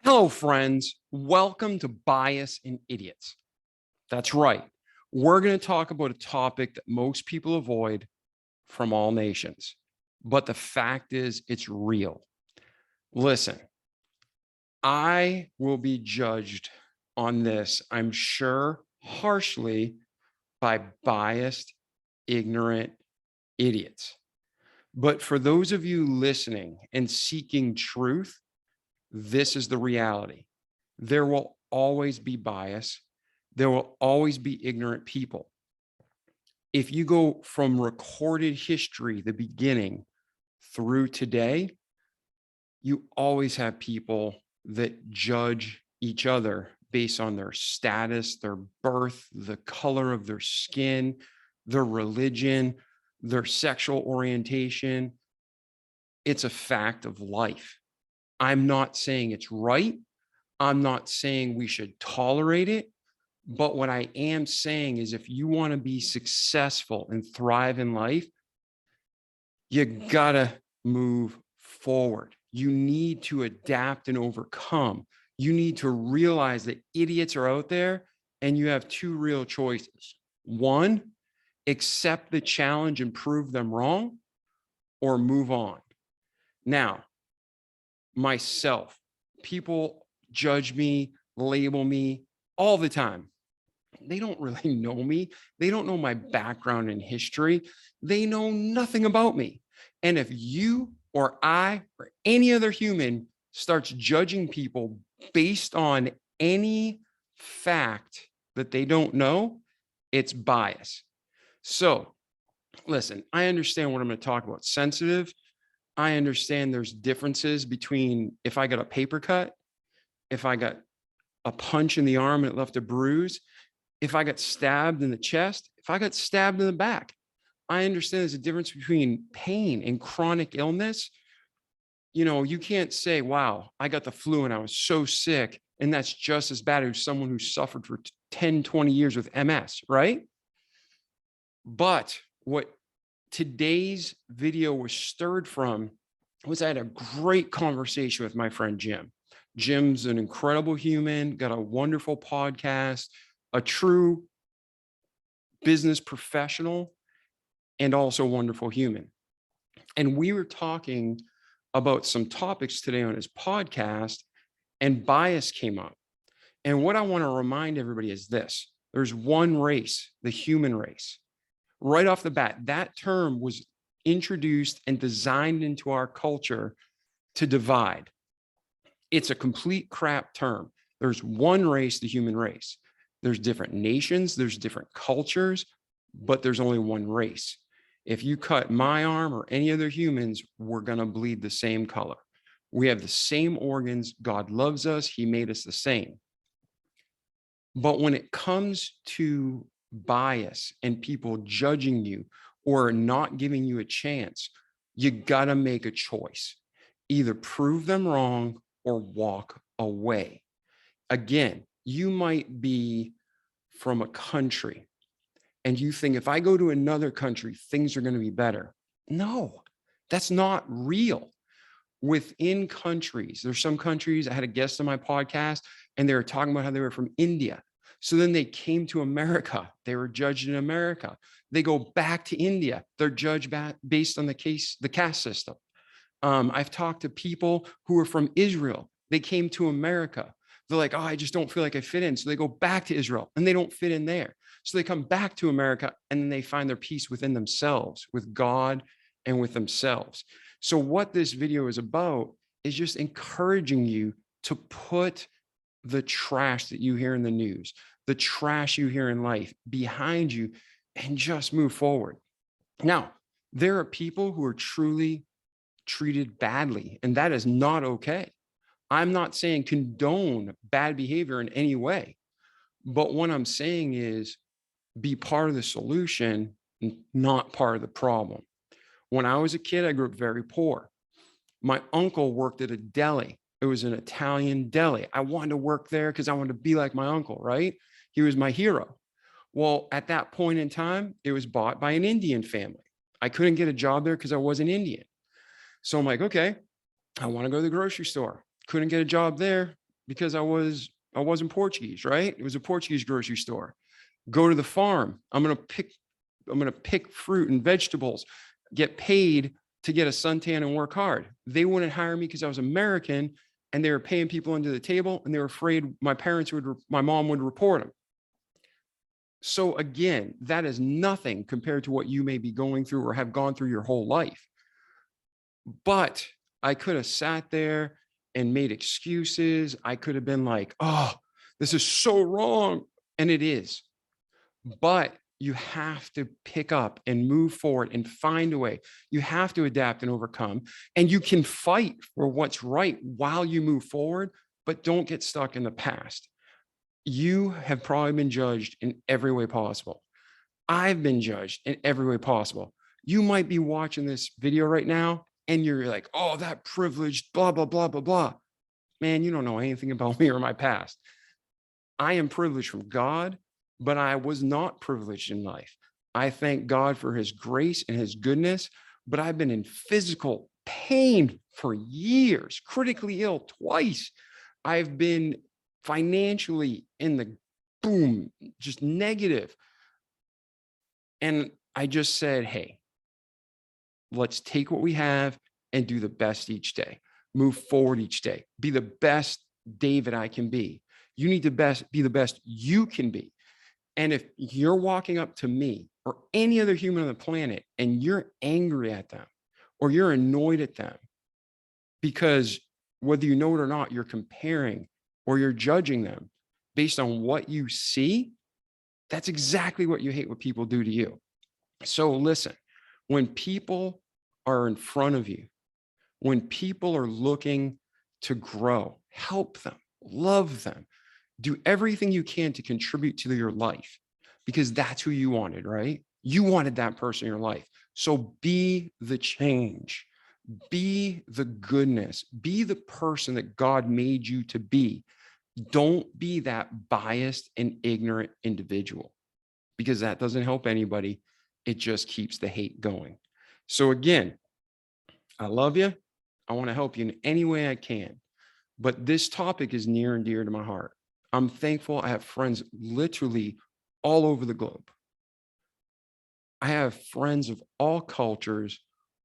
Hello, friends. Welcome to Bias and Idiots. That's right. We're going to talk about a topic that most people avoid from all nations. But the fact is, it's real. Listen, I will be judged on this, I'm sure, harshly by biased, ignorant idiots. But for those of you listening and seeking truth, this is the reality. There will always be bias. There will always be ignorant people. If you go from recorded history, the beginning, through today, you always have people that judge each other based on their status, their birth, the color of their skin, their religion, their sexual orientation. It's a fact of life. I'm not saying it's right. I'm not saying we should tolerate it. But what I am saying is if you want to be successful and thrive in life, you gotta move forward. You need to adapt and overcome. You need to realize that idiots are out there and you have two real choices. One, accept the challenge and prove them wrong, or move on. Now, myself, people judge me, label me all the time. They don't really know me. They don't know my background and history. They know nothing about me. And if you or I or any other human starts judging people based on any fact that they don't know, it's bias. So listen, I understand what I'm going to talk about. Sensitive. I understand there's differences between if I got a paper cut, if I got a punch in the arm and it left a bruise, if I got stabbed in the chest, if I got stabbed in the back. I understand there's a difference between pain and chronic illness. You know, you can't say, wow, I got the flu and I was so sick, and that's just as bad as someone who suffered for 10, 20 years with MS, right? But what today's video was stirred from was I had a great conversation with my friend Jim. Jim's an incredible human, got a wonderful podcast, a true business professional, and also a wonderful human. And we were talking about some topics today on his podcast, and bias came up. And what I want to remind everybody is this: there's one race, the human race. Right off the bat, that term was introduced and designed into our culture to divide. It's a complete crap term. There's one race, the human race. There's different nations, there's different cultures, but there's only one race. If you cut my arm or any other humans, we're going to bleed the same color. We have the same organs. God loves us. He made us the same. But when it comes to bias and people judging you or not giving you a chance, you got to make a choice. Either prove them wrong or walk away. Again, you might be from a country and you think if I go to another country, things are going to be better. No, that's not real. Within countries, there's some countries, I had a guest on my podcast and they were talking about how they were from India. So then they came to America. They were judged in America. They go back to India. They're judged based on the caste system. I've talked to people who are from Israel. They came to America. They're like, oh, I just don't feel like I fit in. So they go back to Israel and they don't fit in there. So they come back to America and then they find their peace within themselves, with God and with themselves. So what this video is about is just encouraging you to put the trash that you hear in the news, the trash you hear in life behind you, and just move forward. Now, there are people who are truly treated badly, and that is not okay. I'm not saying condone bad behavior in any way, but what I'm saying is be part of the solution, not part of the problem. When I was a kid, I grew up very poor. My uncle worked at a deli. It was an Italian deli. I wanted to work there because I wanted to be like my uncle, right? He was my hero. Well, at that point in time, it was bought by an Indian family. I couldn't get a job there because I wasn't Indian. So I'm like, okay, I want to go to the grocery store. Couldn't get a job there. because I wasn't Portuguese, right? It was a Portuguese grocery store. Go to the farm. I'm going to pick fruit and vegetables, get paid to get a suntan and work hard. They wouldn't hire me because I was American, and they were paying people under the table, and they were afraid my mom would report them. So again, that is nothing compared to what you may be going through or have gone through your whole life. But I could have sat there and made excuses. I could have been like, oh, this is so wrong. And it is. But you have to pick up and move forward and find a way. You have to adapt and overcome. And you can fight for what's right while you move forward, but don't get stuck in the past. You have probably been judged in every way possible. I've been judged in every way possible. You might be watching this video right now and you're like, oh, that privileged, blah, blah, blah, blah, blah. Man, you don't know anything about me or my past. I am privileged from God, but I was not privileged in life. I thank God for his grace and his goodness, but I've been in physical pain for years, critically ill twice. I've been financially in the boom, just negative. And I just said, hey, let's take what we have and do the best each day. Move forward each day. Be the best David I can be. You need to be the best you can be. And if you're walking up to me or any other human on the planet and you're angry at them or you're annoyed at them because whether you know it or not, you're comparing or you're judging them based on what you see, that's exactly what you hate what people do to you. So listen, when people are in front of you, when people are looking to grow, help them, love them, do everything you can to contribute to your life because that's who you wanted, right? You wanted that person in your life. So be the change, be the goodness, be the person that God made you to be. Don't be that biased and ignorant individual because that doesn't help anybody. It just keeps the hate going. So again, I love you. I want to help you in any way I can. But this topic is near and dear to my heart. I'm thankful I have friends literally all over the globe. I have friends of all cultures,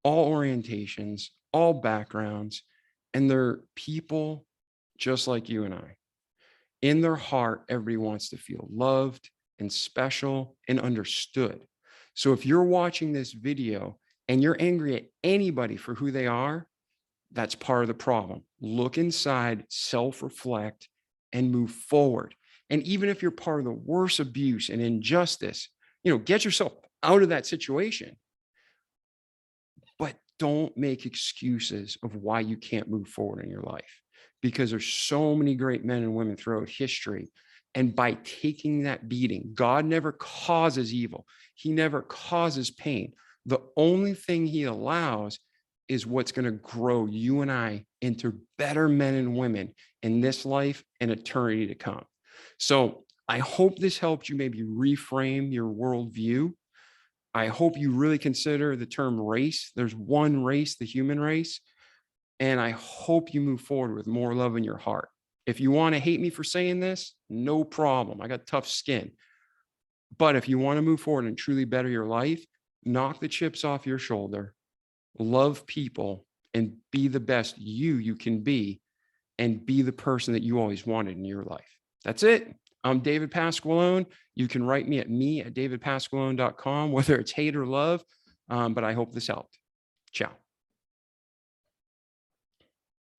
all orientations, all backgrounds, and they're people just like you and I. In their heart, everybody wants to feel loved and special and understood. So if you're watching this video and you're angry at anybody for who they are, that's part of the problem. Look inside, self-reflect, and move forward. And even if you're part of the worst abuse and injustice, get yourself out of that situation. But don't make excuses of why you can't move forward in your life, because there's so many great men and women throughout history. And by taking that beating, God never causes evil. He never causes pain. The only thing he allows is what's going to grow you and I into better men and women in this life and eternity to come. So I hope this helped you maybe reframe your worldview. I hope you really consider the term race. There's one race, the human race. And I hope you move forward with more love in your heart. If you want to hate me for saying this, no problem. I got tough skin. But if you want to move forward and truly better your life, knock the chips off your shoulder, love people, and be the best you can be, and be the person that you always wanted in your life. That's it. I'm David Pasqualone. You can write me at davidpasqualone.com, whether it's hate or love. But I hope this helped. Ciao.